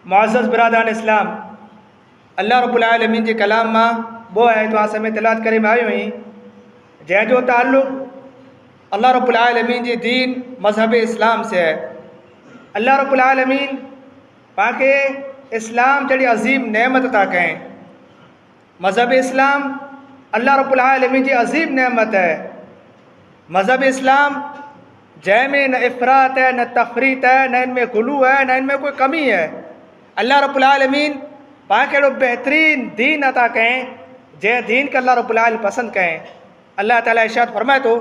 मुअज़्ज़ज़ बिरादरान इस्लाम, अल्लाह रब्बुल आलमीन जे कलाम मां वो है तो समय तिलावत करे में आयो हुई जंहिंजो ताल्लुक़ अल्लाह रब्बुल आलमीन जे दीन मज़हब इस्लाम से है। अल्लाह रब्बुल आलमीन पाके इस्लाम जड़ी अज़ीम नेमत था कहें। मज़हब इस्लाम अल्लाह रब्बुल आलमीन जी अज़ीम नेमत है। मज़हब इस्लाम जंहिंमें न इफ़रात है, न तफ़रीत है, न इनमें गुलू है, न इनमें कोई कमी है। अल्लाह रब्बुल आलमीन पाके अहिड़ो बेहतरीन दीन अता कहें जंहिं दीन के अल्लाह रब्बुल आलमीन पसंद कहें। अल्लाह ताला इरशाद फरमाए तो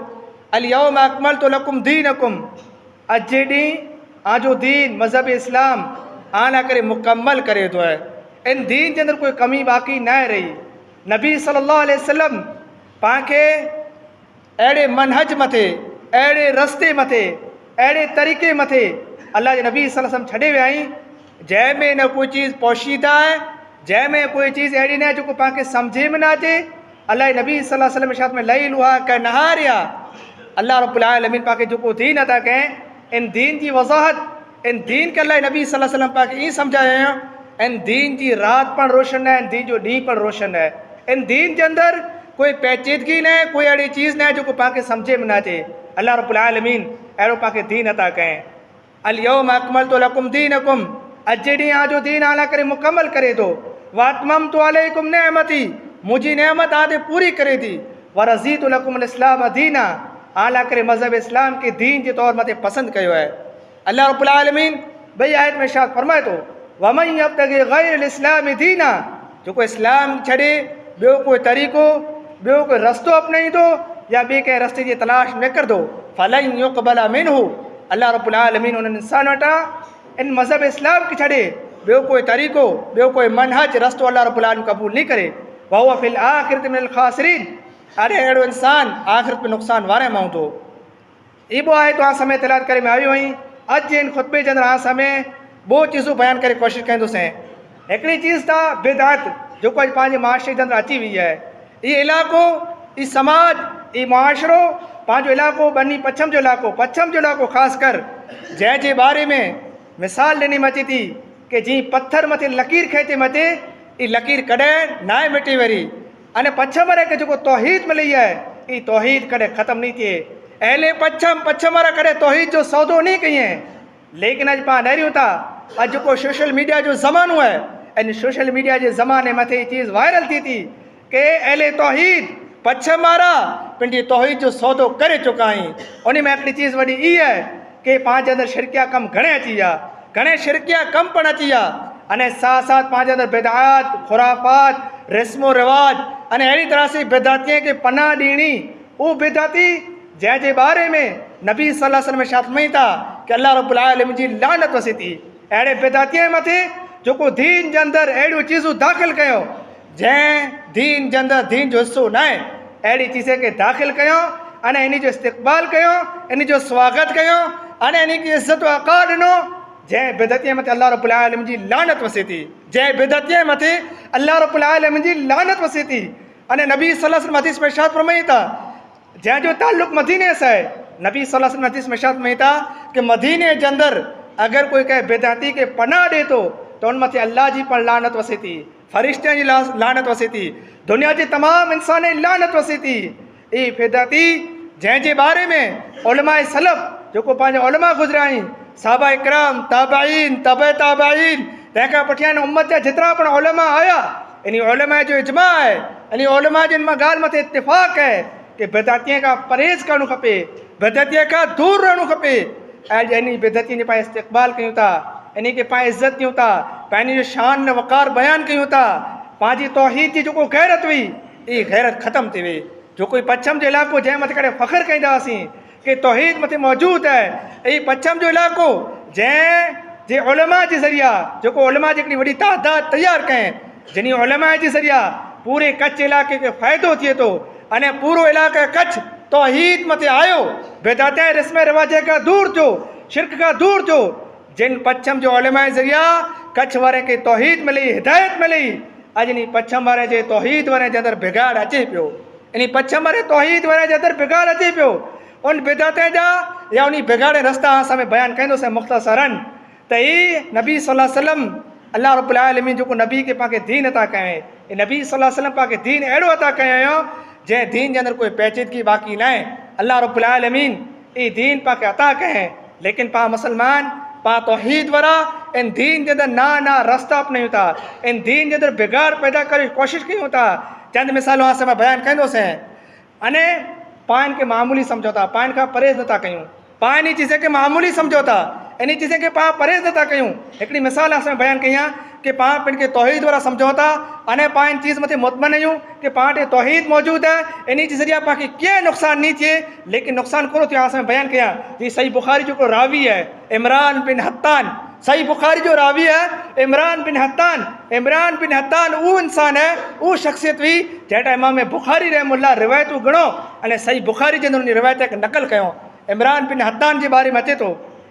अल यौम अकमलतु लकुम दीनकुम, अज जे ॾींहुं आजो दीन मज़हब इस्लाम आना करे मुकम्मल करे तो है। इन दीन के अंदर कोई कमी बाकी न रही। नबी सल्लल्लाहु अलैहि वसल्लम पाके अहिड़े मनहज मथे, अहिड़े रस्ते मथे, अहिड़े तरीक़े मथे अल्लाह जे नबी सल्लल्लाहु अलैहि वसल्लम छॾे विया आहिनि जंहिंमें न कोई चीज़ पोशीदा है, जंहिंमें कोई चीज़ अहिड़ी न आहे जेको पाके सम्झे में न अचे। अल्लाह जे नबी सल्लल्लाहु अलैहि वसल्लम इरशाद में लैलुहा कनहारिया, अल्लाह रब्बुल आलमीन पाके जेको दीन अता कहें इन दीन जी वज़ाहत इन दीन के अल्लाह नबी सल्लल्लाहु अलैहि वसल्लम पाके ईअं सम्झाया इन दीन जी रात पण रोशन है, इन दीन जो ॾींहुं पण रोशन है। इन दीन के अंदर कोई पेचीदगी न है, कोई अहिड़ी चीज़ न है जो पाके सम्झे में न अचे। अल्लाह रब्बुल आलमीन अहिड़ो पाके दीन अता कहें। अल यौम अकमलतु लकुम दीनकुम, अज जे ॾींहुं आजो दीन आला करे मुकम्मल करे थो। वातममतु अलैकुम नेमती, मुंहिंजी नेमत आदे पूरी करे थी। वरज़ीतु लकुम इस्लाम दीना, आला करे मज़हब इस्लाम के दीन के तौर मथे पसंद कयो है। अल्लाह रब्बुल आलमीन ॿई आयत में इरशाद फरमाए थो वमन यब्तगी गैरल इस्लाम दीना, जेको इस्लाम छॾे ॿियो कोई तरीक़ो, ॿियो कोई रस्तो अपनाईंदो या ॿिए कंहिं रस्ते जी तलाश निकिरंदो फलन युक़बल मिन्हु, अल्लाह रब्बुल आलमीन उन इंसान वटां इन मज़हब इस्लाम के छॾे ॿियो कोई तरीक़ो, ॿियो कोई मनहज रस्तो अल्लाह रब्बुल आलमीन क़बूल नहीं करे। वहुव फिल आखिरति मिनल ख़ासिरीन, अरे अहिड़ो इंसान आख़िरत में नुक़सान वारे मां हूंदो। इहो आहे तो समय तिलावत करे में आयो हुई। अज इन खुतबे जे अंदरि समय वो चीज़ूं बयान करे कोशिशि कंदुसि। हिकिड़ी चीज़ था बिदअत जेको अॼु पंहिंजे माशरे जे अंदरि अची वई है। ये इलाक़ो, ये समाज, ये मुआशरो, पंहिंजो इलाक़ो बनी पच्छम जो इलाक़ो ख़ासि कर जंहिंजे बारे में मिसाल ॾिनी अचे थी कि जीअं पत्थर मथे लकीर खेचे मथे ये लकीर कॾहिं नाहे मिटी वरी। अने पच्छम वारे खे जेको तौहीद मिली है ये तौहीद कॾहिं ख़त्म नहीं थिए। अहले पच्छम वारा कॾहिं तौहीद जो सौदो नहीं कई। लेकिन अॼु पाण डरियूं था, अॼु जेको सोशल मीडिया जो ज़मानो है, इन सोशल मीडिया के ज़माने मथे ये चीज़ वायरल थी थी कि अहले तौहीद पच्छम वारा पंहिंजी तौहीद जो सौदो करे चुका आहिनि। उन में हिकिड़ी चीज़ वॾी ई है कि पंहिंजे अंदरि शिरकिया कम घणे अची विया, घणे शिरकिया कम पण अची विया। अने साथ साथ पंहिंजे अंदरि बिदअत, खुराफात, रस्मो रिवाज अने अहिड़ी तरह से बिदअतीअ खे पनाह ॾियणी, उहो बिदअती जंहिंजे बारे में नबी सल्लल्लाहु अलैहि वसल्लम इरशाद फरमाई था कि अल्लाह रब्बुल आलमीन जी लानत वसे थी अहिड़े बिदअतीअ मथे जेको दीन जे अंदरि अहिड़ियूं चीज़ूं दाख़िल कयो जंहिं दीन जे अंदरि दीन जो हिस्सो न आहे, अहिड़ी चीज़ खे दाख़िल कयो अने इन जो इस्तक़बाल कयो, इन जो स्वागत कयो अने इन खे इज़त वक़ार ॾिनो। जंहिं बिदअतीअ मथे अल्लाह रब्बुल आलमीन जी लानत वसे थी, जंहिं बिदअतीअ मथे अल्लाह रब्बुल आलमीन जी लानत वसे थी। अने नबी सल्लल्लाहु अलैहि वसल्लम हदीस में इरशाद फरमाई था जंहिंजो ताल्लुक़ मदीने से है। नबी सल्लल्लाहु अलैहि वसल्लम हदीस में इरशाद फरमाई था कि मदीने के अंदर अगर कोई कंहिं बिदअती के पनाह ॾे थो तो उन मथे अल्लाह जी पण लानत वसे थी, फ़रिश्तनि जी लानत वसे थी, दुनिया जे तमाम इंसान जी लानत वसे थी। ई बिदअती जंहिंजे बारे में उलमाए सलफ़ जेको पंहिंजा उलमा गुज़रिया आहिनि, साहबा इकराम, ताबईन, तबे ताबईन, तंहिंखां पुठियां उम्मत जा जेतिरा पण उलमा आया, इन उलमा जो इजमा है, इन उलमा जो इन ॻाल्हि मथे इत्तिफ़ाक़ है कि बिदअतीअ खां परहेज़ करणु खपे, बिदअतीअ खां दूर रहणु खपे। ऐं इन बिदअती जो पाण इस्तक़बाल कयूं था, इन खे पाण इज़त ॾियूं था, पंहिंजी जो शान वक़ार बयानु कयूं था, पंहिंजी तौहीद जी जेको गैरत हुई इहा गैरत ख़त्म थी वई। जो कोई पच्छम जो इलाइक़ो जंहिं मथे कॾहिं फ़ख़्रु कंदा हुआसीं कि तौहीद मथे मौजूदु है, ये पच्छम जो इलाइक़ो जंहिं जे उलमा जे ज़रिया जेको उलमा जी हिकिड़ी वॾी तादाद तयारु कयनि, जिन उलमा जे ज़रिया पूरे कच्छ इलाइक़े खे फ़ाइदो थिए थो अने पूरो इलाइक़ो कच्छ तौहीद मथे आयो, बिदअत रस्म रिवाज खां दूर थियो, शिरक खां दूर थियो। जिन पच्छम जो उलमा जे ज़रिया कच्छ वारे खे तौहीद मिली, हिदायत मिली, अॼु इन पच्छम वारे जे तौहीद वारे जे अंदरि बिगाड़ अचे पियो, इन पच्छम वारे तौहीद वारे जे अंदरि बिगाड़ अचे पियो। उन बिदअत जा या उन बिगाड़े रस्ता असां में बयानु कंदुसि मुख़्तसरन त ई नबी सल्लल्लाहु अलैहि वसल्लम अल्लाह रब्बुल आलमीन जो नबी के पाके दीन अता कयो नबी सल्लल्लाहु अलैहि वसल्लम पाके दीन अहिड़ो अता कयो जंहिं दीन जे अंदरि कोई पेचीदगी बाक़ी न आहे। अल्लाह रब्बुल आलमीन ई दीन पाके अता कयो लेकिन पा मुसलमान पा तौहीद वारा इन दीन जे अंदरि ना रास्ता अपनायूं था, इन दीन जे अंदरि बिगाड़ पैदा करे कोशिशि कयूं था। चंद मिसालूं असां मां बयानु कंदोसीं। अने पान के मामूली समझो था, पान का परहेज़ नथा कयूं, पा इन चीज़ के मामूली समझो था, इन चीज़ के पा परहेज़ नथा कयूं। हिकिड़ी मिसाल असां बयानु कई आहे कि पा पिण खे तौहीद वारा समझो था, अने पा इन चीज़ मथे मुतमन आहियूं कि पा वटि तौहीद मौजूद है, इन जे ज़रिया पाण खे कंहिं नुक़सान नहीं थिए। लेकिन नुक़सान कोन थियो असां बयानु कया जी सही बुखारी जो रावी है इमरान बिन हत्तान, सही बुखारी जो रावी है इमरान बिन हत्तान। इमरान बिन हत्तान वो इंसान है, वो शख्सियत हुई जैटा इमाम बुखारी रहमतुल्लाह रिवायतूं गणो अने सही बुखारी जे अंदरि रिवायत खे नक़ल कयो। इमरान बिन हत्तान जे बारे में अचे थो,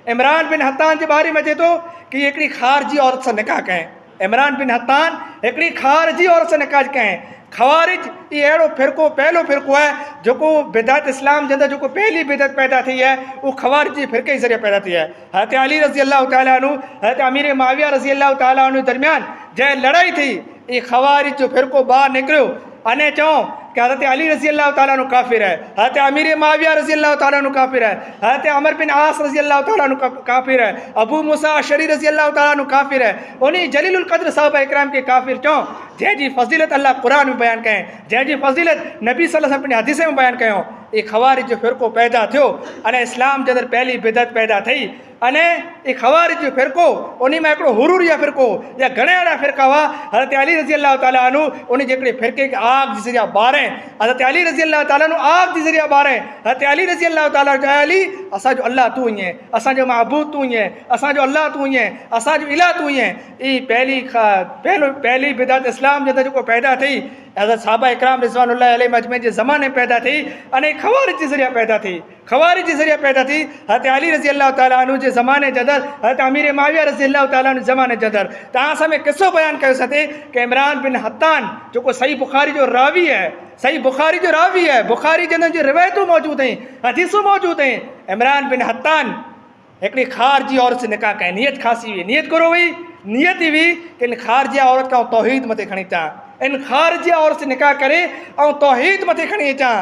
इमरान बिन हत्तान जे बारे में अचे थो कि हिकिड़ी ख़ारजी औरत सां निकाह कयईं। इमरान बिन हत्तान हिकिड़ी ख़ारजी औरत सां निकाह कयईं। ख़वारिज ये अहिड़ो फ़िरक़ो पहलो फ़िरक़ो है जेको बिदअत इस्लाम जे अंदरि जेको पहली बिदअत पैदा थी है वो ख़वारिज जे फ़िरक़े जे ज़रिए पैदा थी है। हज़रत अली रज़ी अल्लाह तआला अन्हु हज़रत अमीर मुआविया रज़ी अल्लाह तआला अन्हु दरमियान जंहिं लड़ाई थी ये ख़वारिज जो फ़िरक़ो ॿाहिरि निकिरियो अने चऊं कि हज़रत अली रज़ी अल्लाह तआला अन्हु काफ़िर है, हज़रत अमीर मुआविया रज़ी अल्लाह तआला अन्हु काफ़िर है, हज़रत अमर बिन आस रज़ी अल्लाह तआला अन्हु काफ़िर है, अबू मूसा अशरी रज़ी अल्लाह तआला अन्हु काफ़िर है। उन्हीं जलीलुल क़द्र साहब इकराम के काफ़िर चऊं जंहिंजी फ़ज़ीलत अल्लाह क़ुरान में बयानु कयईं, जंहिंजी फ़ज़ीलत नबी सल्लल्लाहु अलैहि वसल्लम हदीस में बयानु कयो। ये ख़वारिज जो फ़िरक़ो पैदा थियो अने इस्लाम जे अंदरि पहली बिदअत पैदा थी अने ये ख़वारिज जो फ़िरक़ो उन में हिकिड़ो हुरूरिया फ़िरक़ो या घणे अहिड़ा फ़िरक़ा हुआ। हज़रत अली रज़ी अल्लाह तआला अन्हु उन जे हिकिड़े फ़िरक़े खे आग जे ज़रिया ॿारे, हज़रत अली रज़ी अल्लाह तआला अन्हु आग जे ज़रिया ॿारे। हज़रत अली रज़ी अल्लाह तआला चयो अली असांजो अल्लाह तूं ई आहे, असांजो महबूब तूं ई आहे, असांजो अल्लाह तूं ई आहे, असांजो इलाह तूं ई आहे। ई पहली बिदअत इस्लाम जे अंदरि जेको पैदा थी हज़रत साहबा इकराम रिज़वानुल्लाह अलैहिम अजमईन जे ज़माने में पैदा थी अने ख़वारिज जे ज़रिया पैदा थी, ख़वारिज जे ज़रिया पैदा थी। हज़रत अली रज़ी अल्लाह तआला अन्हु जे ज़माने जे अंदरि हज़रत अमीर मुआविया रज़ी अल्लाह तआला अन्हु ज़माने जे अंदरि तव्हां सां किस्सो बयानु कयो सते कि इमरान बिन हत्तान जेको सही बुखारी जो रावी है, सही बुखारी जो रावी है, बुखारी जे अंदरि रिवायतूं मौजूद आहिनि, हदीसूं मौजूद आहिनि। इमरान बिन हत्तान हिकिड़ी ख़ारजी औरत से निकाह कयईं, नियत खासी हुई, नियत करो हुई, नियत ही हुई कि इन ख़ारजी औरत खां तौहीद मथे खणी अचां, इन ख़ारजी औरत से निकाह करे ऐं तौहीद मथे खणी अचां।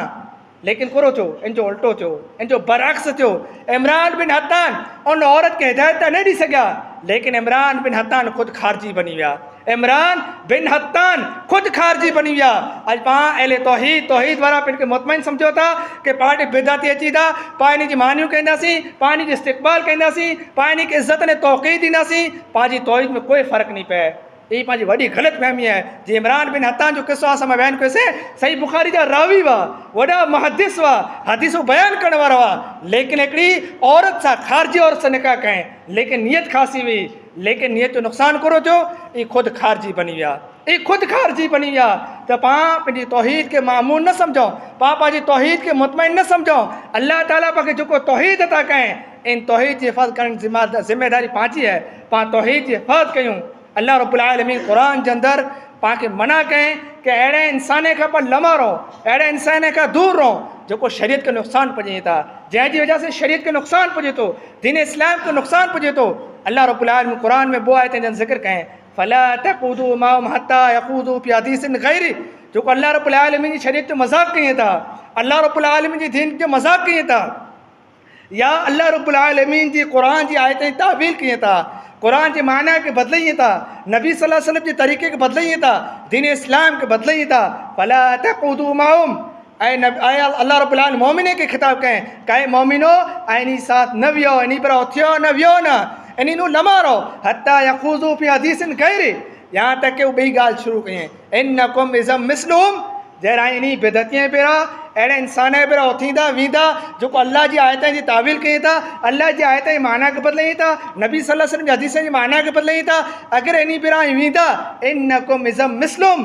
लेकिन करो थियो इनजो उल्टो थियो, इनजो बरअक्स थियो। इमरान बिन हत्तान उन औरत खे हिदायत न ॾेई सघिया, लेकिन इमरान बिन हत्तान ख़ुदि ख़ारजी बनी विया। इमरान बिन हत्तान ख़ुदि ख़ारजी बनी विया। अॼु पाण अहले तौहीद वारा पिण खे मुतमइन सम्झो था कि पाण वटि बिदअती अची था, पाण इन जी मानियूं कंदासीं, पाण इन जो इस्तक़बाल कंदासीं, पाण इन खे इज़त ने तौक़ीद ॾींदासीं, पंहिंजी तौहीद में कोई फ़र्क़ु नहीं पए। यही पंहिंजी वॾी ग़लतफ़हमी आहे। जी इमरान बिन हत्तान जो किस्सो असां बयानु कयोसीं, सही बुखारी जा रावी हुआ, वॾा मुहदिस हुआ, हदीसूं बयानु करण वारा हुआ, लेकिन हिकिड़ी औरत सां ख़ारजी औरत सां निकाह कयईं, लेकिन नियत खासी हुई, लेकिन नियत जो नुक़सानु कोन थियो, ई ख़ुदि ख़ारजी बनी विया, ई ख़ुदि ख़ारजी बनी विया। त पाण पंहिंजी तौहीद खे मामून न सम्झूं, पाण पंहिंजी तौहीद खे मुतमइन न सम्झूं। अल्लाह ताला पाण खे जेको तौहीद अता कयईं, इन तौहीद जी हिफ़ाज़त करण जी ज़िम्मेदारी पंहिंजी आहे। पाण तौहीद जी हिफ़ाज़त कयूं। अल्लाह रब्बुल आलमीन क़ुरान जे अंदरि पाण खे मना कयईं कि अहिड़े इंसान खां पाण लमा रहो, अहिड़े इंसान खां दूरि रहो जेको शरीयत खे नुक़सानु पुॼे था, जंहिंजी वजह से शरीयत खे नुक़सानु पुॼे थो, दीन इस्लाम खे नुक़सानु पुॼे थो। अल्लाह रब्बुल आलमीन क़ुरान में ॿ आयतुनि जो ज़िक्र कयईं, फला तक़ूदू माहुम हत्ता यक़ूदू फी हदीसिन ग़ैरि, जेको अल्लाह रब्बुल आलमीन जी शरीयत जो मज़ाक़ कयूं था, अल्लाह रब्बुल आलमीन जी दीन जो मज़ाक़ कयूं था, या अल्लाह रब्बुल आलमीन जी क़ुरान जी आयत जी तावील कयूं था, क़ुरान जे माना के बदलाइए था, नबी सल्लल्लाहु अलैहि वसल्लम जे तरीक़े के बदलाइए था, दीन इस्लाम के बदलाइए था। फला तक़ूदू माहुम अल्लाह रब्बुल आलमीन मोमिने के खिताब कहें, कहे मोमिनो इन्हीं साथ न वियो, इन्हीं पर उथियो न वियो न, इन्हीं नू लमा रहो, हत्ता यख़ूज़ू फी हदीसिन ग़ैरि, यहाँ तक कि वो ॿी ॻाल्हि शुरू कयईं, इन्नकुम इज़म मिस्लुहुम, जहिड़ा इन्हीं बिदअतीअ पहिरां अहिड़े इंसान पहिरां उथींदा वेंदा जेको अल्लाह जी आयतनि जी तावील कयूं था, अल्लाह जी आयत जी माना खे बदिलायूं था, नबी सल्लल्लाहु अलैहि वसल्लम जी हदीस जी माना खे बदिलायूं था। अगरि इन पहिरां वेंदा इन्नकुम इज़म मिस्लुहुम,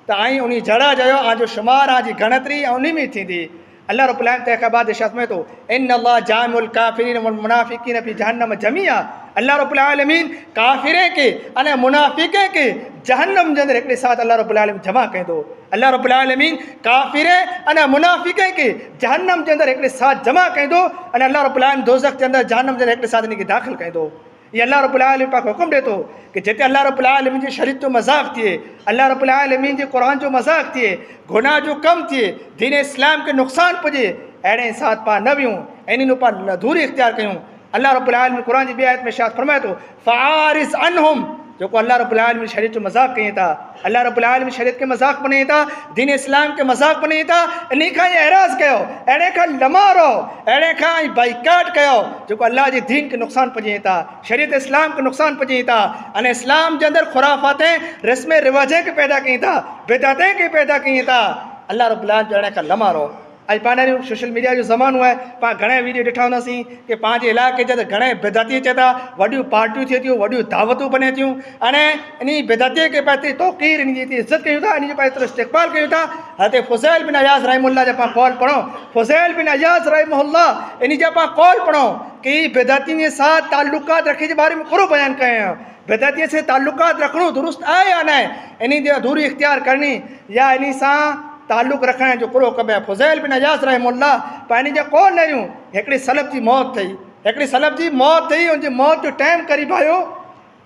त आई उन जड़ा चयो आजो शुमार आजी गणतरी उन में थींदी। अल्लाह रब्बुल आलमीन तंहिंखां बाद इरशाद में तो इन अल्लाह जामिउल काफ़िरीन वल मुनाफ़िक़ीन फी जहन्नम जमीआ, अल्लाह रब्बुल आलमीन काफ़िरे के अने मुनाफ़िक़े के जहन्नम जे अंदरि हिकिड़े साथ अल्लाह रब्बुल आलमीन जमा कंदो। अल्लाह रब्बुल आलमीन काफ़िरे अने मुनाफ़िक़े के जहन्नम जे अंदरि हिकिड़े साथ जमा कंदो, अने अल्लाह रब्बुल आलमीन दोज़ख जे अंदरि जहन्नम जे अंदरि हिकिड़े साथ इनखे दाख़िल कंदो। ये अल्लाह रब्बुल आलमीन पाक हुक्म ॾे थो कि जिते अल्लाह रब्बुल आलमीन जी शरीयत जो मज़ाक़ थिए, अल्लाह रब्बुल आलमीन जे क़ुरान जो मज़ाक़ थिए, गुनाह जो कमु थिए, दीन इस्लाम खे नुक़सानु पुॼे, अहिड़े साथ पाण न वियूं, इन पाण दूरी इख़्तियार कयूं। अल्लाह रब्बुल आलमीन क़ुरान जी ॿी आयत में इरशाद फरमाए थो फ़आरिज़ अन्हुम, जेको अल्लाह रब्बुल आलमीन शरीयत जो मज़ाक़ कयूं था, अल्लाह रब्बुल आलमीन शरीयत खे मज़ाक़ बणाई था, दीन इस्लाम खे मज़ाक़ बणाई था, इन खां ई एराज़ कयो, अहिड़े खां लमा रहो, अहिड़े खां ई बाइकाट कयो जेको अल्लाह जे दीन खे नुक़सानु पुॼाइनि था, शरीयत इस्लाम खे नुक़सानु पुॼाइनि था, अने इस्लाम जे अंदरि खुराफ़ाते रस्म रिवाजें खे पैदा कयूं था, बिदअतें खे पैदा कयूं था। अल्लाह रब्बुल आलमीन अहिड़े खां लमा रहो। अॼु पाण सोशल मीडिया जो ज़मानो आहे, पाण घणे वीडियो ॾिठा हूंदासीं कि पंहिंजे इलाइक़े जा त घणे बिदअती अचे था, वॾियूं पार्टियूं थिए थियूं, वॾियूं दावतूं बने थियूं, अने इन बिदअतीअ खे पंहिंजी तौक़ीर, इन जी इज़त कयूं था, इन जो पंहिंजो इस्तिक़बाल कयूं था। हज़रत फ़ुज़ैल बिन अयाज़ रहमहुल्लाह जा पाण कौल पढ़ो, फ़ुज़ैल बिन अयाज़ रहमहुल्लाह इन जा पाण कौल पढ़ो कि बिदअतियुनि जे साथ ताल्लुकात रखण जे बारे में पूरो बयानु कयो। बिदअतीअ से ताल्लुकात रखणो दुरुस्त आहे या न आहे, इन जी दूरी इख़्तियार करणी या इन सां ताल्लुक़ रखण जो पूरो कबो आहे। फ़ुज़ैल बिन अयाज़ रहमहुल्लाह पंहिंजी जा कौल लहियूं, हिकिड़ी सलब जी मौत थी, हिकिड़ी सलब जी मौत थी, उनजी मौत जो टाइम क़रीब आयो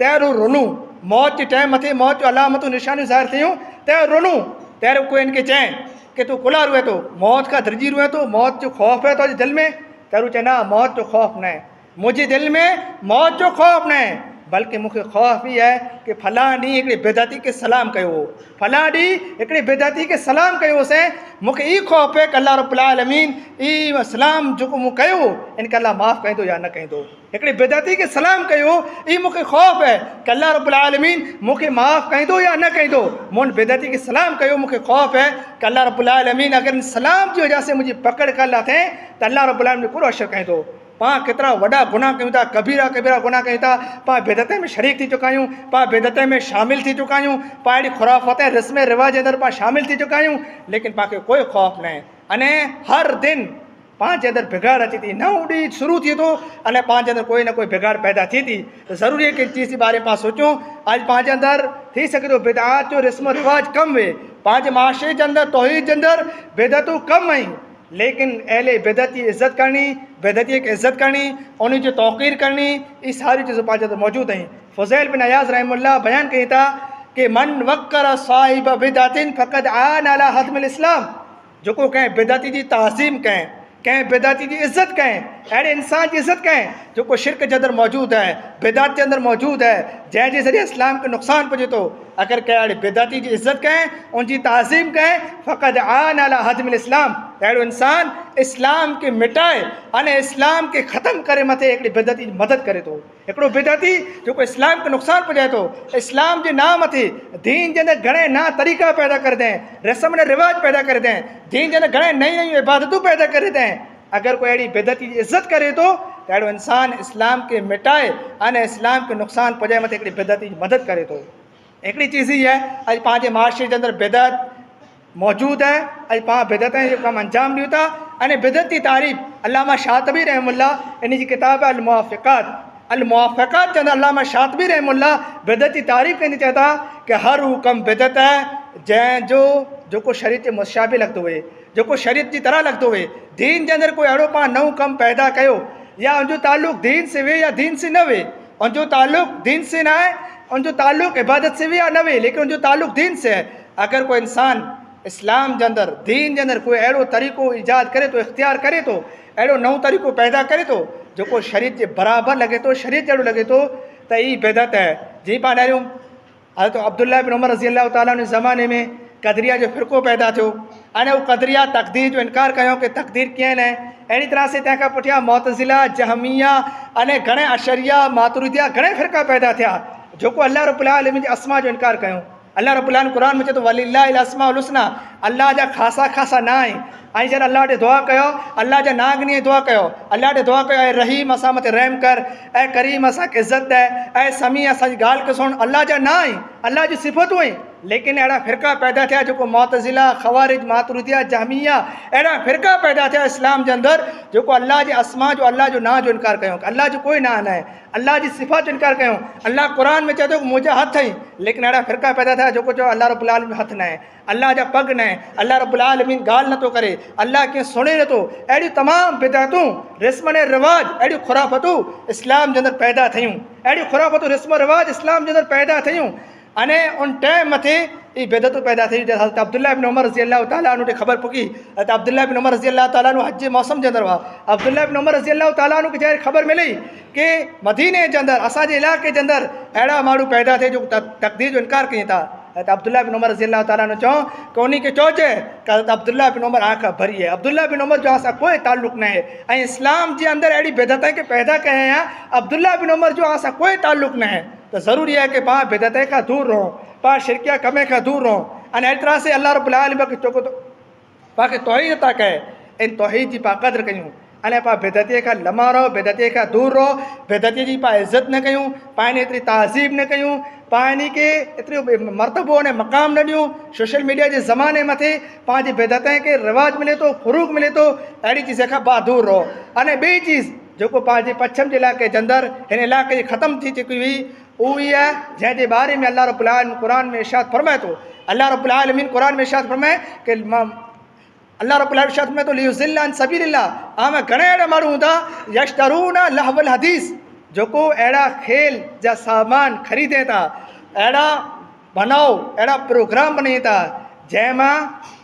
तैर रुनू, मौत जे टाइम मथे मौत जो अलामतूं निशानियूं ज़ाहिर थियूं, तैर रुनू, तैर कोई इनखे चए कि तूं कुला रुए थो, मौत खां दरिजी रुए थो, मौत जो ख़ौफ़ आहे तुंहिंजे दिलि में, तैरू चए न मौत जो ख़ौफ़ न आहे, मुंहिंजे दिलि में मौत जो ख़ौफ़ न आहे, बल्कि मूंखे ख़ौफ़ ई आहे कि फलां ॾींहुं हिकिड़ी बेदती खे सलाम कयो हो, फलां ॾींहुं हिकिड़ी बेदती खे सलाम कयो होसीं, मूंखे ई ख़ौफ़ आहे कि अल्लाह रब्बुल आलमीन ई सलाम जेको मूं कयो इनखे अल्लाह माफ़ु कंदो या न कंदो। हिकिड़ी बेदती खे सलाम कयो ई मूंखे ख़ौफ़ आहे कि अल्लाह रब्बुल आलमीन मूंखे माफ़ु कंदो या न कंदो। मूं बेदती खे सलाम कयो, मूंखे ख़ौफ़ आहे कि अल्लाह रब्बुल आलमीन अगरि सलाम जी वजह से मुंहिंजी पकड़ कल्ह थिए त अल्लाह रब्बुल आलमीन पूरो असरु कंदो। पाण केतिरा वॾा गुनाह कयूं था, कबीरा कबीरा गुनाह कयूं था, पाण बेदते में शरीक थी चुका आहियूं, पाण बेदते में शामिल थी चुका आहियूं, पाण अहिड़ी खुराफ़ाते रस्म रिवाज जे अंदरि पाण शामिल थी चुका आहियूं, लेकिन पाण खे कोई ख़ौफ़ न आहे। अने हर दिन पाण जे अंदरि बिगाड़ अचे थी, नओं ॾींहुं शुरू थिए थो, अने पाण जे अंदरि कोई न कोई बिगाड़ पैदा थिए थी। त ज़रूरी आहे कि चीज़ जे बारे में पाण सोचूं। अॼु पंहिंजे अंदरि थी सघे थो बिदअत जो रस्म रिवाज कमु वे, पंहिंजे माशरे जे अंदरि तौहीद जे अंदरि बिदअतूं कमु आहिनि, लेकिन अहले बेदती इज़त करनी, बेदतीअ खे इज़त करनी, उन जी तौक़ीर करनी, ये सारी चीज़ें पंहिंजे अंदरि मौजूदु आहिनि। फ़ुज़ैल बिन अयाज़ रहमहुल्लाह बयानु कई था कि मन वक़्कर साहिब बिदअतिन फ़क़द आन अला हदमिल इस्लाम, जेको कंहिं बेदती जी तहज़ीम करें, कंहिं बेदती जी इज़त करें, अहिड़े इंसान जी इज़त करें जेको शिरक जे अंदरि मौजूदु आहे, बेदात जे अंदरि मौजूदु आहे, जंहिंजे ज़रिए इस्लाम खे नुक़सानु पुॼे थो। अगरि कंहिं अहिड़े बेदाती जी इज़त करें, उनजी तहज़ीम करें, फ़क़द आन अला हदमिल इस्लाम, अहिड़ो इंसान इस्लाम खे मिटाए अने इस्लाम खे ख़तमु करे मथे हिकिड़ी बेदती जी मदद करे थो। हिकिड़ो बेदती जेको इस्लाम खे नुक़सानु पुॼाए थो, इस्लाम जे नाम ते दीन जे अंदरि घणे नया तरीक़ा पैदा करे दें, रस्म रिवाज पैदा करे दें, दीन जे अंदरि घणे नयूं नयूं इबादतूं पैदा करे दें। अगर कोई अहिड़ी बेदती जी इज़त करे तो अहिड़ो इंसान इस्लाम के मिटाए अने इस्लाम के नुक़सान पहुचाए मथे हिकिड़ी बेदती जी मदद करे तो। हिकिड़ी चीज़ ई आहे अॼु पंहिंजे माशरे जे अंदरि बेदत मौजूदु आहे। अॼु पाण बेदत जो कमु अंजाम ॾियूं था। अने बेदत जी तारीफ़ अल्लामा शातिबी रहमहुल्लाह इन जी किताब आहे अल-मुवाफ़क़ात जे अंदरि अल्लामा शातिबी रहमहुल्लाह बेदत जी तारीफ़ कंदे चए था कि हर हू कमु बेदत आहे जंहिंजो जेको शरीयत जे मुशाबिह लॻंदो हुए, जेको शरीयत जी तरह लॻंदो हुए। दीन जे अंदरि कोई अहिड़ो पाण नओं कमु पैदा कयो या उनजो ताल्लुक़ दीन से वे या दीन से न वे, उनजो ताल्लुक़ दीन से न आहे, उनजो ताल्लुक़ इबादत से वे या न वे, लेकिन उनजो ताल्लुक़ दीन से आहे। अगरि कोई इंसान इस्लाम जे अंदरि दीन जे अंदरि कोई अहिड़ो तरीक़ो ईजाद करे थो, इख़्तियार करे थो, अहिड़ो नओं तरीक़ो पैदा करे थो जेको शरीयत जे बराबरि लॻे थो, शरीयत जहिड़ो लॻे थो, त ई बेदत आहे। जीअं पाण ॾियूं हज़रत अब्दुल्लाह बिन उमर रज़ी अल्लाह ताला जे ज़माने में क़दरिया जो फ़िरक़ो पैदा थियो। अने उहो क़दरिया तक़दीर जो इनकार कयो कि तक़दीर कीअं न आहे। अहिड़ी तरह से तंहिंखां पुठियां मुअतज़िला, जहमिया अने घणे अशरिया, मातुरिदिया घणे फ़िरक़ा पैदा थिया जेको अल्लाह रब्बुल आलमीन जे अस्मा जो इनकार कयूं। अल्लाह रब्बुल आलमीन क़ुरान में चए थो वलिल्लाहिल अस्माउल हुस्ना, अल्लाह जा ख़ासा ख़ासा ना आहिनि। ऐं जॾहिं अल्लाह ॾे दुआ कयो, अल्लाह जा नागनी दुआ कयो, अल्लाह ॾे दुआ कयो ऐं रहीम असां मथे रहम कर, ऐं करीम असांखे इज़त ॾे, ऐं समी असांजी ॻाल्हि खे सुण। अल्लाह जा ना आहिनि, अल्लाह जी सिफ़तूं आहिनि। लेकिन अहिड़ा फ़िरक़ा पैदा थिया जेको मुअतज़िला, ख़वारिज, मातुरिदिया, जहमिया अहिड़ा फ़िरक़ा पैदा थिया इस्लाम जे अंदरि जेको अल्लाह जे अस्मा जो, अल्लाह जो ना जो इनकार कयूं। अल्लाह जो कोई ना न आहे, अल्लाह जी सिफ़त जो इनकार कयूं। अल्लाह क़ुरान में चए थो मुंहिंजा हथ आहिनि, लेकिन अहिड़ा फ़िरक़ा पैदा थिया जेको चयो अल्लाह रब्बुल आलमीन हथ न आहे, अल्लाह जा पग न आहे, कहें, अल्लाह रब्बुल आलमीन ॻाल्हि नथो करे, अल्लाह कीअं सुणे नथो, अहिड़ियूं तमामु बिदअतूं रिस्म ऐं रिवाज, अहिड़ियूं खुराफ़तूं इस्लाम जे अंदरि पैदा थियूं, अहिड़ियूं खुराफ़तूं रिस्म रिवाज इस्लाम जे अंदरि पैदा थियूं। अने उन टाइम मथे ये बेदतूं पैदा थी। हज़रत अब्दुल्लाह इब्न उमर रज़ी अल्लाह ताला अन्हु खे ख़बर पुगी, हज़रत अब्दुल्लाह इब्न उमर रज़ी अल्लाह ताला अन्हु हज जे मौसम जे अंदरि हुआ। अब्दुल्लाह इब्न उमर रज़ी अल्लाह ताला अन्हु खे जॾहिं ख़बर मिली कि मदीने जे अंदरि असांजे इलाइक़े जे अंदरि अहिड़ा माण्हू पैदा थिए जो तक़दीर जो इनकार कनि था, हज़रत अब्दुल्लाह इब्न उमर रज़ी अल्लाह ताला अन्हु चओ कि उन खे चइजे कि हज़रत अब्दुल्लाह इब्न उमर आंख भरी है, अब्दुल्लाह इब्न उमर जो असां कोई ताल्लुक़ न आहे ऐं इस्लाम जे अंदरि अहिड़ी बेदत खे पैदा कया या अब्दुल्लाह इब्न उमर जो असां कोई ताल्लुक़ न आहे। तो ज़रूरी है कि पाण बेदत खां दूर रहो, पाण शिरकिया कम खां दूर रहो। अने अहिड़ी तरह से अल्लाह रब्बुल आलमीन खे चोको पाण खे तौहीद था कहे, इन तौहीद जी पाण क़द्र कयूं, अने पाण बेदतीअ खां लमा रहो, बेदतीअ खां दूर रहो, बेदतीअ जी पाण इज़त न कयूं, पाण एतिरी तहज़ीब न कयूं, पाण इन खे एतिरो मर्तबो अने मक़ाम न ॾियूं। सोशल मीडिया जे ज़माने मथे पंहिंजी बेदत खे रिवाज मिले थो, फ़ुरूग़ मिले थो, अहिड़ी चीज़ खां पाण दूर रहो। अने ॿी चीज़ जेको पंहिंजे पश्चिम जे इलाइक़े जे अंदरि हिन इलाइक़े जी ख़तमु थी चुकी हुई उही आहे जंहिंजे बारे में अल्लाह रब्बुल आलमीन क़ुरान में इरशाद फरमाए थो। अल्लाह रब्बुल आलमीन क़ुरान में इरशाद फरमाए कि अल्लाह रब्बुल आलमीन इरशाद फरमाए थो लियुज़िल्ल अन सबीलिल्लाह, आमे घणे अहिड़ा माण्हू हूंदा यश्तरून लहवल हदीस, जेको अहिड़ा खेल जा सामान ख़रीदे था, अहिड़ा बनाओ, अहिड़ा प्रोग्राम बणाइनि था जंहिंमां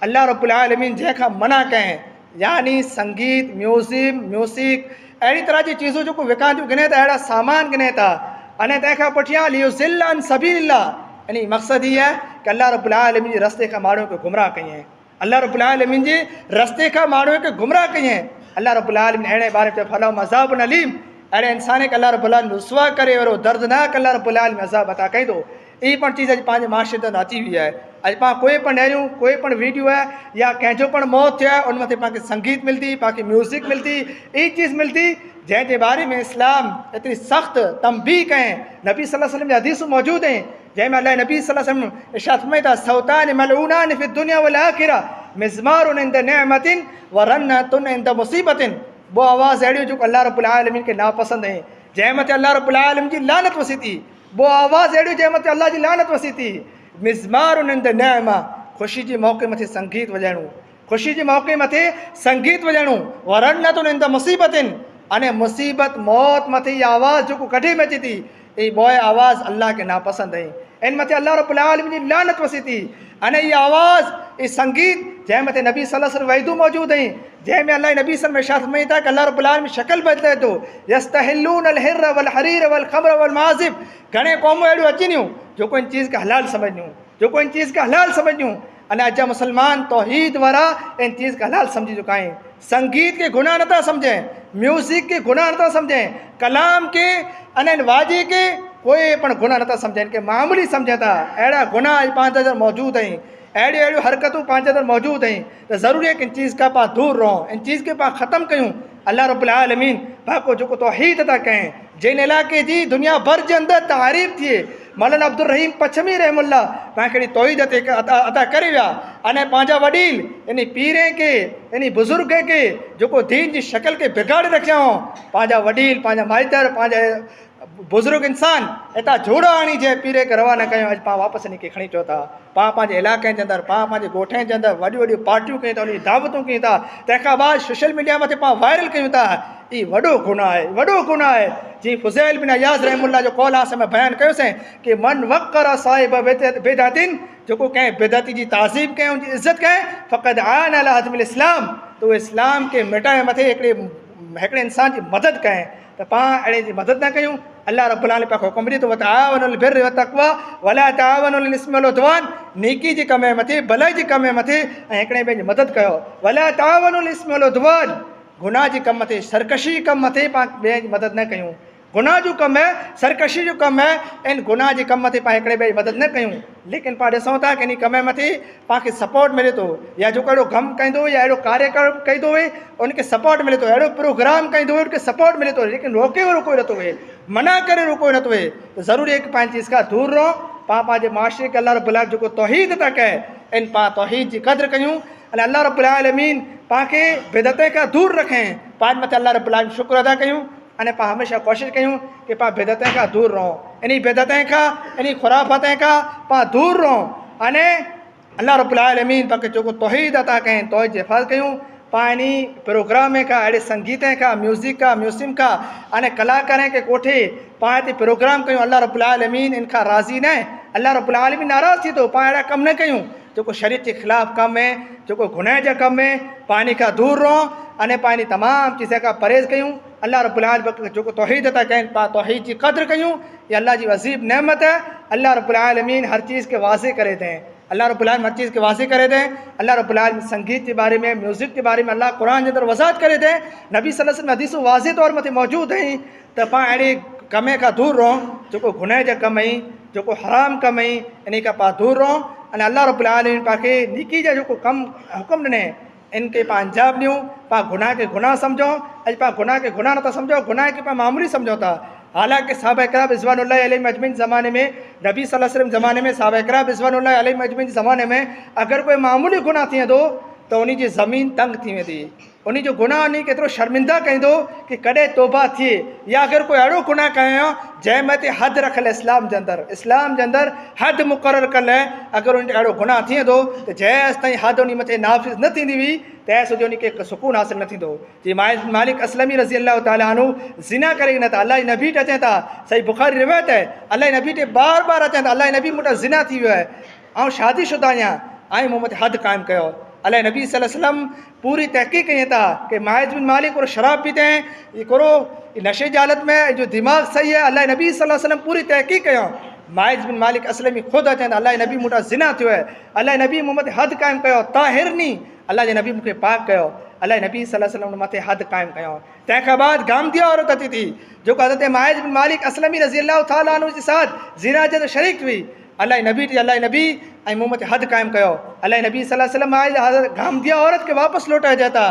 अल्लाह रब्बुल आलमीन जंहिंखां मना कयईं, यानी संगीत म्यूज़िक अहिड़ी तरह जी चीज़ूं जेको विकामतियूं गिने था, अहिड़ा सामान गिने था। अने तंहिंखां पुठियां लियुज़िल्ल अन सबीलिल्लाह, यानी मक़सदु हीअ आहे कि अल्लाह रब्बुल आलमीन जे रस्ते खां माण्हू खे गुमराह कयईं, अल्लाह रब्बुल आलमीन जे रस्ते खां माण्हू खे गुमराह कयईं। अल्लाह रब्बुल आलमीन अहिड़े बारे में फलाहुम अज़ाबुन अलीम, अहिड़े इंसान खे अल्लाह रब्बुल आलमीन रुसवा करे अहिड़ो दर्दनाक अल्लाह रब्बुल आलमीन अज़ाब अता कई थो। इहा पण चीज़ अॼु पंहिंजे माशरे ते अची वई आहे। अॼु पाण कोई पण अहिड़ियूं कोई पण वीडियो आहे या कंहिंजो पण मौत थियो आहे उन मथे पाण खे संगीत मिलंदी, पाण खे म्यूज़िक मिलंदी, इहा चीज़ मिलंदी जंहिंजे बारे में इस्लाम एतिरी सख़्तु तंबीह कयईं। नबी सल्लल्लाहु अलैहि वसल्लम जी हदीसूं मौजूदु आहिनि जंहिंमें अल्लाह नबी सल्लल्लाहु अलैहि वसल्लम इरशाद फरमाए था सौतान मलऊनान फि दुनिया वल आखिरा मिज़मारुन इंद निअमतिन व रन्नतुन इंद मुसीबतिन। वो आवाज़ अहिड़ियूं जेको अल्लाह रब्बुल आलमीन खे नापसंद आहिनि, जंहिं मथे अल्लाह रब्बुल आलमीन जी लानत वसी थी। वो आवाज़ अहिड़ियूं जंहिं मथे अल्लाह जी लानत वसी थी। मिज़मारुन इंद निअमा, ख़ुशी जे मौक़े मथे संगीत वॼाइणो, ख़ुशी जे मौक़े मथे संगीत वॼाइणो, व रन्नतुन इंद मुसीबतिन, अने मुसीबत मौत मथे इहा आवाज़ जेको कढी में अचे थी, इहा बोए आवाज़ अल्लाह खे नापसंद आहे, इन मथे अल्लाह रब्बुल आलमीन जी लानत वसी थी। अने इहा आवाज़ इहा संगीत जंहिं मथे नबी सल्लल्लाहु अलैहि वसल्लम वईदूं मौजूदु आहिनि, जंहिंमें अल्लाह नबी सल्लल्लाहु अलैहि वसल्लम इरशाद फरमाए था कि अल्लाह रब्बुल आलमीन शक्ल बदिले थो, यस्तहिलून अल हिर वल हरीर वल ख़मर वल माज़िब। घणे क़ौमूं अहिड़ियूं अचनियूं जेको इन चीज़ खे हलाल समझनियूं, जेको इन चीज़ खे हलाल समझनियूं। अने अॼु मुसलमान तौहीद वारा इन चीज़ खे हलाल समझी चुका आहिनि। संगीत के गुनाह नथा समझें, म्यूज़िक के गुनाह नथा समझें, कलाम के अने वाजे के कोई पण गुनाह नथा समझनि, के मामूली समझनि था। अहिड़ा गुनाह अॼु पंहिंजे अंदरि मौजूदु आहिनि, अहिड़ियूं अहिड़ियूं हरकतूं पंहिंजे अंदरि मौजूदु आहिनि। त ज़रूरी आहे कि इन चीज़ खां पाण दूर रहो, इन चीज़ खे पाण ख़तमु कयूं। अल्लाह रब्बुल आलमीन पाको जेको तौहीद था कहें, जिन इलाइक़े जी दुनिया भर जे अंदरि तारीफ़ थिए, मौलाना अब्दुल रहीम पछमी रहमुल्लाह पाण खे तौहीद ते अदा करे विया। अने पंहिंजा वॾील इन पीरे के इन बुज़ुर्ग के जेको दीन जी शक्ल खे बिगाड़े रखिया हो, पंहिंजा वॾील पंहिंजा माइतर पंहिंजा बुज़ुर्ग इंसान हितां जोड़ा आणी जंहिं पीरे खे रवाना कयूं, अॼु पाण वापसि इन खे खणी अचो था। पाण पंहिंजे इलाइक़े जे अंदरि, पाण पंहिंजे ॻोठनि जे अंदरि वॾियूं वॾियूं पार्टियूं कयूं था, उन जी दावतूं कयूं था, तंहिंखां बाद सोशल मीडिया मथे पाण वायरल कयूं था। इहो वॾो गुनाह आहे, वॾो गुनाह आहे। जीअं फुज़ैल बिन अयाज़ रहमुल्लाह जो कौल आहे, में बयानु कयोसीं कि मन वक़र साहिब बेदातिन, जेको कंहिं बेदाती जी ताज़ीब कयईं, उनजी इज़त कयईं, फ़क़द आन अला हदमिल इस्लाम, त उहे इस्लाम खे मिटाए मथे हिकिड़े इंसान जी मदद कयईं। त पाण अहिड़े जी मदद न कयूं। अल्लाह रब्बुल आलमीन पाण हुकुम ॾिए थो, वतआवनुल बिर्रि वतक़वा वला तआवनुल इस्मि वल उद्वान, नेकी जे कम मथे, भलाई जे कम मथे ऐं हिकिड़े ॿिए जी मदद कयो। वला तआवनुल इस्मि वल उद्वान, गुनाह जे कम मथे, सरकशी कम मथे पाण ॿिए जी मदद न कयूं। गुनाह जो कमु आहे, सरकशी जो कमु आहे, इन गुनाह जे कम मथे पाण हिकिड़े ॿिए जी मदद न कयूं। लेकिन पाण ॾिसूं था कि इन कम मथे पाण खे सपोर्ट मिले थो, या जेको अहिड़ो कमु कंदो या अहिड़ो कार्यक्रम कंदो हुए उनखे सपोर्ट मिले थो, अहिड़ो प्रोग्राम कंदो हुए उनखे सपोर्ट मिले थो, लेकिन रोके रोको नथो हुए, मना करे रोको नथो हुए। त ज़रूरी आहे कि पंहिंजी चीज़ खां दूर रहो। पाण पंहिंजे माशरे खे अल्लाह रब्बुल आलमीन जेको तौहीद था कहे, इन पाण तौहीद जी क़द्र कयूं। अने अल्लाह रब्बुल आलमीन पाण खे बिदअत खां दूर रखें, पाण मथे अल्लाह रब्बुल आलमीन शुक्र अदा कयूं। अने पाण हमेशह कोशिशि कयूं कि पाण बिदअत खां दूर रहो, इन बिदअत खां, इन खुराफ़त खां पाण दूर रहो। अने अल्लाह रब्बुल आलमीन पाक जो तौहीद अता कहें तौहीद जे हिफ़ाज़त कयूं पानी प्रोग्राम का अड़े संगीत का म्यूज़िक का म्यूसिम का अने कलाकार के कोठे पाए ते प्रोग्राम कयूं अल्लाह रब्बुल आलमीन इनका राज़ी न अल्लाह रब्बुल आलमीन नाराज़ थी तो पाए अड़ा कम न कयूं जो शरीयत के ख़िलाफ़ कम है जो गुनाह जा कम है पानी का दूर रहो अने पानी तमाम चीज़ का परहेज़ कयूं अल्लाह रब्बुल आलमीन जो तौहीद अता कहें पा तौहीद की कदर कयूं ये अल्लाह की अजीब नेमत है अल्लाह रब्बुल आलमीन हर चीज़ के वाज़े करे दें अल्लाह रब्बुल आलमीन हर चीज़ के वाज़े करे दें अल्लाह रब्बुल आलमीन संगीत के बारे में म्यूज़िक के बारे में अल्लाह कुरान के अंदर वज़ाहत करे दें नबी सल्लल्लाहु अलैहि वसल्लम हदीस वाज़े तौर मथे मौजूद हैं तो पा अड़े कमे का दूर रहो जो गुनाह जा कम आई जो हराम कम आई इन का पा दूर रहो अने अल्लाह रब्बुल आलमीन पाके निकी जा जो कम हुक्म ॾिने इनके पा अंजाम ॾियूं पा गुनाह के गुनाह समझो अॼु पा गुनाह के गुनाह नथा समझो गुनाह के पा मामूली समझो था हालांकि सहाबा इकराम रिज़वानुल्लाहि अलैहिम अजमईन ज़माने में नबी सल्लल्लाहु अलैहि वसल्लम ज़माने में सहाबा इकराम रिज़वानुल्लाहि अलैहिम अजमईन ज़माने में अगर कोई मामूली गुनाह थिए थो तो उन जी ज़मीन तंग थी वेंदी उन जो गुनाह उन केतिरो शर्मिंदा कंदो कि कॾहिं तौबा थिए या अगर कोई अड़ो गुनाह कयो जंहिं मथे हद रखल इस्लाम जे अंदर हद मुक़रर कल अगर उन अड़ो गुनाह थिए थो तो जेसि ताईं हद उन मथे नाफ़िज़ न थींदी हुई तेसि उन खे सुकून हासिल न थींदो जी मालिक असलमी रज़ी अल्लाह ताला अन्हु ज़िना करे न था अल्लाह जी नबी अचनि था सही बुखारी रिवायत है अल्लाह जी नबी ते बार बार अचनि था अल्लाह जी नबी मूं ज़िना थी वियो आहे ऐं शादीशुदा आहियां ऐं मूं मथे हद क़ाइमु कयो अल्लाह नबी सल्लल्लाहु अलैहि वसल्लम पूरी तहक़ीक़ कई था कि माहिज बिन मालिक और शराब पीते हैं ये करो नशे की हालत में जो दिमाग सही है अल्लाह नबी सल्लल्लाहु अलैहि वसल्लम पूरी तहक़ीक़ कयो माहिज बिन मालिक असलमी ख़ुदि अचनि अल्लाह नबी मूंटा ज़िना थियो है अल्लाह नबी मूं मथे हद क़ाइमु कयो ताहिरनी अल्लाह जे नबी मूंखे पाक कयो अल्लाह नबी सल्लल्लाहु अलैहि वसल्लम मथे हद क़ाइमु कयो तंहिंखां बाद गामदिया औरत अची थी जो हज़रत माहिज बिन मालिक असलमी रज़ी अल्लाह ताला अन्हु जे साथ ज़िना जे शरीक हुई अल्लाह नबी ऐं मूं मथे हद क़ाइमु कयो अल्लाह नबी सल्लल्लाहु अलैहि वसल्लम आए गामदिया औरत के वापसि लौटाइजे था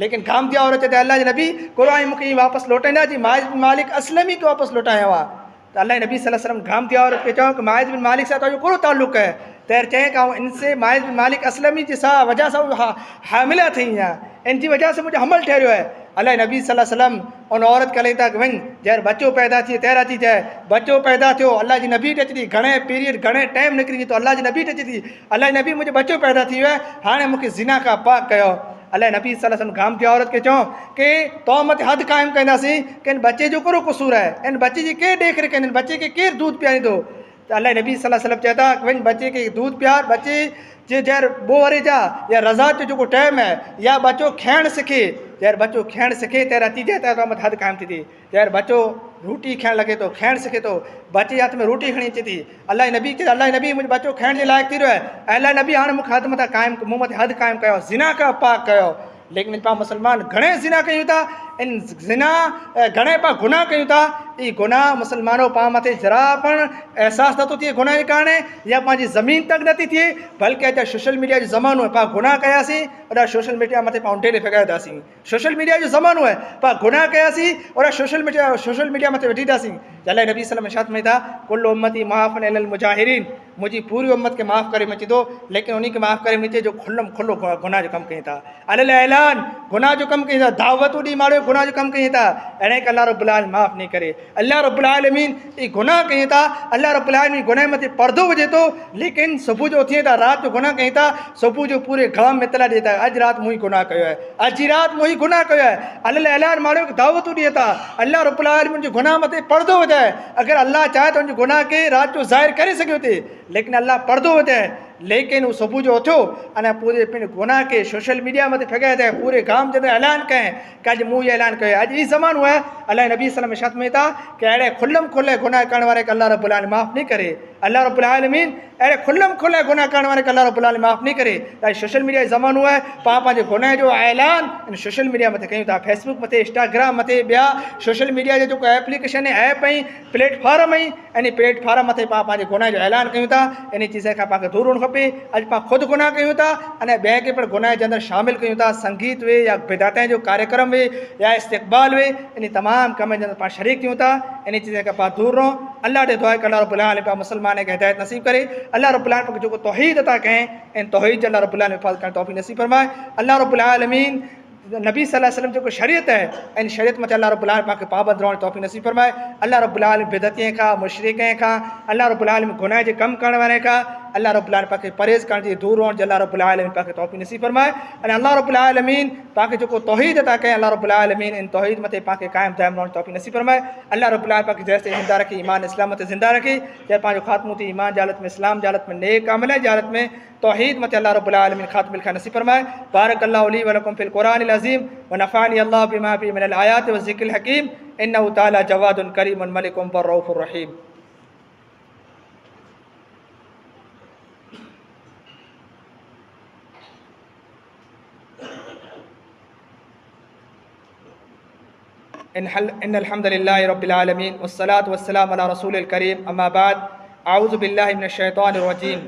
लेकिन गामदिया औरत चए अल्लाह जे नबी कुरान मूंखे ईअं वापसि लौटाईंदा जी माहिज बिन मालिक असलमी खे वापसि लौटायो आहे तो अल्लाह नबी सल्लल्लाहु अलैहि वसल्लम गामदिया औरत खे चयो कि माहिज बिन मालिक सां तुंहिंजो कहिड़ो ताल्लुक़ है तैर चएं कि इनसे माहिज बिन मालिक असलमी जी वजह से हामिला थी हैं इनकी वजह से मुझे हमल ठहरियो है अल्लाह नबी सल्लल्लाहु अलैहि वसल्लम उन औरत खे था वञ जंहिं बच्चो पैदा थिए तैर अची जाए बच्चो पैदा थियो अल्लाह जी नबी अची थी घणे पीरियड घणे टाइम निकिरी तो अल्लाह जी नबी अची थी अल्लाह नबी मुंहिंजो बच्चो पैदा थी वियो आहे हाणे मूंखे ज़िना खां पाक कयो अल्लाह नबी सल्लल्लाहु अलैहि वसल्लम गामदिया औरत खे चओ कि तो मथे हद क़ाइमु कंदासीं कि इन बच्चे जो कहिड़ो क़सूर आहे इन बच्चे जी केरु देख रेख इन बच्चे खे केरु दूध पीआरींदो तो अल्लाह नबी सल्लल्लाहु अलैहि वसल्लम चए था वञ बच्चे के दूध प्यार बच्चे जे जर बोरे जा या रज़ात जो टाइम है या बच्चो खाइण सीखे जर बच्चो खाइण सीखे तर अची जाए तो मत हद क़ाइमु थी थी जर बच्चो रोटी खाइण लगे तो खाइण सीखे तो बच्चे हथ में रोटी खणी अचे थी अल्लाह नबी के अल्लाह नबी मुंहिंजो बच्चो खाइण जे लाइक़ु थी रहियो आहे अल्लाह नबी हाणे मूंखे हद मथां क़ाइमु मूं मथे हद क़ाइमु कयो ज़िना खां पाक कयो लेकिन पा मुसलमान घणे ज़िना कयूं था इन ज़िना घणे पा गुनाह कयूं था ये गुनाह मुसलमानों पा मथे जरा पण एहसास नथो थिए गुनाह जे कारणे या पंहिंजी ज़मीन तक नथी थिए बल्कि अॼु सोशल मीडिया जो ज़मानो आहे पा गुनाह कयासीं और सोशल मीडिया मथे पाण ढेरे फेगाईंदासीं सोशल मीडिया जो ज़मानो आहे पा गुनाह कयासीं और सोशल मीडिया मथे विझींदासीं अल्लाह नबी सल्लल्लाहु अलैहि वसल्लम में था कुल उम्मती मुआफ़न इलल मुजाहिरीन मुंहिंजी पूरी उम्मत के माफ़ करे मची थो लेकिन उन्हीं के माफ़ करे मचे जो खुलो गुनाह जो कमु कयूं था अल ऐलान गुनाह जो कमु कयूं था दावत ॾींहुं मारियो गुनाह जो कमु कयूं था अहिड़े अल्लाह रब्बुल आलमीन माफ़ नहीं करे अल्लाह रब्बुल आलमीन ये गुनाह कयूं था अल्लाह रब्बुल आलमीन गुनाह मथे पर्दो विझे थो लेकिन सुबुह जो थिए था राति जो गुनाह कयूं था सुबुह जो पूरे गांव में इतला ॾिए था अॼु राति मूं ही गुनाह कयो आहे अॼु राति मूं ही गुनाह कयो आहे अल ऐलान मारियो दावतूं ॾिए था अल्लाह रब्बुल आलमीन जो गुनाह मथे पर्दो विझाए अगर अल्लाह चाहे तो उन गुनाह के रात जो ज़ाहिर करे सघियो थी लेकिन अल्लाह पर्दो विझाए लेकिन वो सुबुह जो उथो अने पूरे पिण गुनाह के सोशल मीडिया मथे फेगाए थे पूरे गांव जो ऐलान करें कि अॼु मूं ये ऐलान कयो अॼु ई ज़मानो है अल्लाह नबी सल्लल्लाहु अलैहि वसल्लम में था कि अड़े खुल्लम खुले गुनाह करण वारे अल्लाह रब्बुल आलमीन माफ़ नहीं करे अल्लाह रब्बुल आलमीन अड़े खुल्लम खुले गुनाह करण वारे अल्लाह रब्बुल आलमीन माफ़ नहीं करे सोशल मीडिया ज़मानो है पा पंहिंजे गुनाह जो ऐलान सोशल मीडिया मथे कयूं था फेसबुक मथे इंस्टाग्राम मथे ॿिया सोशल मीडिया जो जेको एप्लीकेशन ऐप ऐं प्लेटफॉर्म इन प्लेटफॉर्म मथे पा पंहिंजे गुनाह जो ऐलान कयूं था इन चीज़ खां पाण खे दूर रहणु खपे अॼु पाण ख़ुदि गुनाह कयूं था अने ॿिए खे पिणु गुनाह जे अंदरि शामिलु कयूं था संगीत वे या बिदातें जो कार्यक्रम वे या इस्तक़बाल वे इन तमामु कम जे अंदरि पाण शरीक थियूं था इन चीज़ खां पाण दूर रहो अल्लाह ॾे दुआ अल्लाह रब्बुल आलमीन पाण मुसलमान खे हिदायत नसीब करे अल्लाह रब्बुल आलमीन जेको तौहीद अता करें इन तौहीद जे अल्लाह रब्बुल आलमीन हिफ़ाज़त करण तौफ़ीक़ नसीब फरमाए अल्लाह रब्बुल आलमीन नबी सल्लल्लाहु अलैहि वसल्लम जो शरीयत है इन शरीयत में अल्लाह रब्बुल आलमीन पाक पाबंद रहण तौफ़ीक़ नसीब फरमाए अल्लाह रब्बुल आलमीन बिदअतीअ खां मुशरिक़ खां अल्लाह रब्बुल आलमीन गुनाह जे कम करण वारे खां अल्लाह रब्बुल आलमीन पाक परहेज़ करण जी दूर रहण जी अल्लाह रब्बुल आलमीन पाक तौफ़ीक़ नसीब फरमाए। अने अल्लाह रब्बुल आलमीन पाक जो तौहीद अता कई अल्लाह रब्बुल आलमीन इन तौहीद मथे पाक कायम दायम रहण तौफ़ीक़ नसीब फरमाए। अल्लाह रब्बुल आलमीन पाक जैसे जिंदा रखी ईमान इस्लाम मथे जिंदा रखी जै पांचो खात्मो थी ईमान जालत में इस्लाम जालत में नेक अमल जालत में तौहीद मथे अल्लाह रब्बुल आलमीन खात्मिल खैर नसीब फरमाए। बारकल्लाहु ली व लकुम फिल कुरानिल अज़ीम व नफ़अनी अल्लाहु बिमा फ़ीहि मिनल आयाति व ज़िक्रिल हकीम इन्नहु तआला जवादुन करीमुन मलिकुम व रऊफ़ुर रहीम। इन्नल हम्दुलिल्लाहि रब्बिल आलमीन वस्सलातु वस्सलामु अला रसूलिल करीम अम्मा बाद अऊज़ु बिल्लाहि मिनश शैतानिर रजीम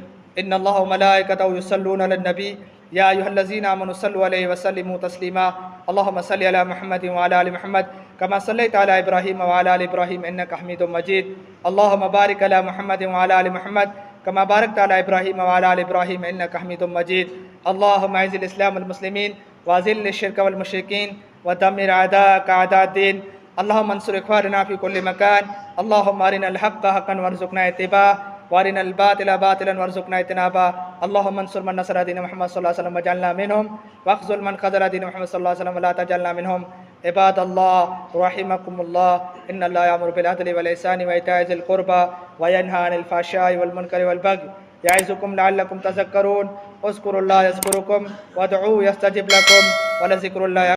इन्नल्लाह व मलाइकतहु युसल्लूना अलन नबी या अय्युहल्लज़ीना आमनु सल्लु अलैहि व सल्लिमू तस्लीमा अल्लाहुम्मा सल्लि अला मुहम्मदिन व अला आलि मुहम्मद कमा सल्लैता अला इब्राहीम व अला आलि इब्राहीम इन्नका हमीदुम मजीद अल्लाहुम्मा बारिक अला मुहम्मदिन व अला आलि मुहम्मद कमा बारकता अला इब्राहीम व अला आलि इब्राहीम इन्नका हमीदुम मजीद अल्लाहुम्मा अइज़िल इस्लाम वल मुस्लिमीन व अज़िल शिर्क वल मुशरिकीन व दम्मिर अअदाअका अअदाद्दीन अल्लाहुम्मा अंसुर इख्वानना फ़ी कुल्लि मकान अल्लाहुम्मा अरिनल हक़्क़ हक़्क़न वरज़ुक़ना इत्तिबा वारिनल बातिला बातिलन वरज़ुक़ना इज्तनाबा अल्लाहुम्मा अंसुर मन नसरा दीन मुहम्मद सल्लल्लाहु अलैहि वसल्लम वजअलना मिनहुम वख़्ज़ुल मन ख़ज़ला दीन मुहम्मद सल्लल्लाहु अलैहि वसल्लम वला तजअलना मिनहुम इबादल्लाह रहिमकुमुल्लाह इन्नल्लाह यअमुरु बिल अदलि वल इहसानि व इताइ ज़िल क़ुरबा व यन्हा अनिल फ़हशाइ वल मुनकरि वल बग़य यअइज़ुकुम लअल्लकुम तज़क्करून उज़्कुरुल्लाह यज़्कुरुकुम वदऊहु यस्तजिब लकुम व लज़िक्रुल्लाहि